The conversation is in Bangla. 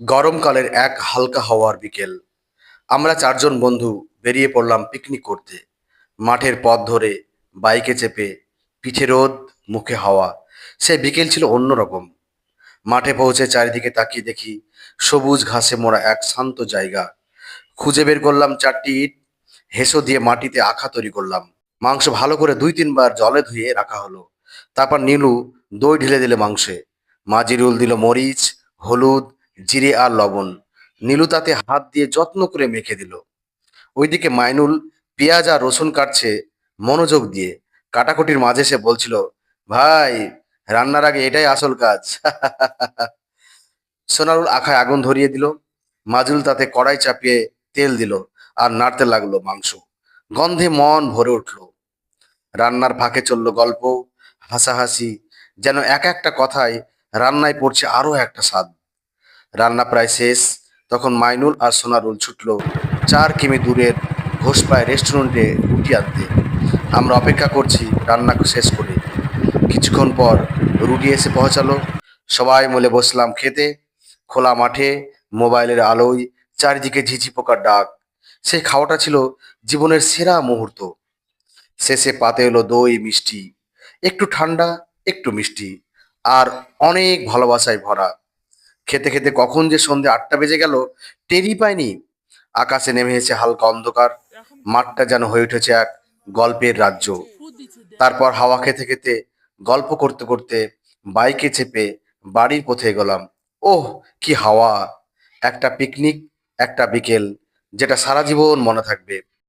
গরমকালের এক হালকা হাওয়ার বিকেল। আমরা চারজন বন্ধু বেরিয়ে পড়লাম পিকনিক করতে। মাঠের পথ ধরে, বাইকে চেপে, পিঠে রোদ, মুখে হাওয়া। সে বিকেল ছিল অন্যরকম। মাঠে পৌঁছে চারিদিকে তাকিয়ে দেখি সবুজ ঘাসে মোড়া এক শান্ত জায়গা। খুঁজে বের করলাম 4টি ইট, হেসো দিয়ে মাটিতে আঠা তৈরি করলাম। মাংস ভালো করে 2-3 বার জলে ধুয়ে রাখা হলো। তারপর নীলু দই ঢেলে দিল মাংসে। মাজিরুল দিল মরিচ, হলুদ, জিরে আর লবণ। নীলু তাতে হাত দিয়ে যত্ন করে মেখে দিল। ওইদিকে মাইনুল পেঁয়াজ আর রসুন কাটছে মনোযোগ দিয়ে। কাটাকুটির মাঝে সে বলছিল, ভাই, রান্নার আগে এটাই আসল কাজ। সোনারুল আখায় আগুন ধরিয়ে দিল। মাজুল তাতে কড়াই চাপিয়ে তেল দিল আর নাড়তে লাগলো মাংস। গন্ধে মন ভরে উঠল। রান্নার ফাঁকে চলল গল্প, হাসাহাসি, যেন এক একটা কথায় রান্নায় পড়ছে আরো একটা স্বাদ। রান্না প্রায় শেষ, তখন মাইনুল আর সোনারুল ছুটল 4 কিমি দূরের ঘোষপায় রেস্টুরেন্টে রুটি আনতে। আমরা অপেক্ষা করছি রান্না শেষ করে। কিছুক্ষণ পর রুটি এসে পৌঁছালো। সবাই মিলে বসলাম খেতে। খোলা মাঠে, মোবাইলের আলোয়, চারিদিকে ঝিঝি পোকার ডাক। সেই খাওয়াটা ছিল জীবনের সেরা মুহূর্ত। শেষে পাতে এলো দই মিষ্টি, একটু ঠান্ডা, একটু মিষ্টি, আর অনেক ভালোবাসায় ভরা। খেতে খেতে কখন যে সন্ধে 8টা বেজে গেল টেরই পাইনি। আকাশে নেমে এসে হালকা অন্ধকার। মাঠটা যেন হয়ে উঠেছে এক গল্পের রাজ্য। তারপর হাওয়া খেতে খেতে, গল্প করতে করতে বাইকে চেপে বাড়ির পথে এগোলাম। ওহ, কি হাওয়া! একটা পিকনিক, একটা বিকেল, যেটা সারা জীবন মনে থাকবে।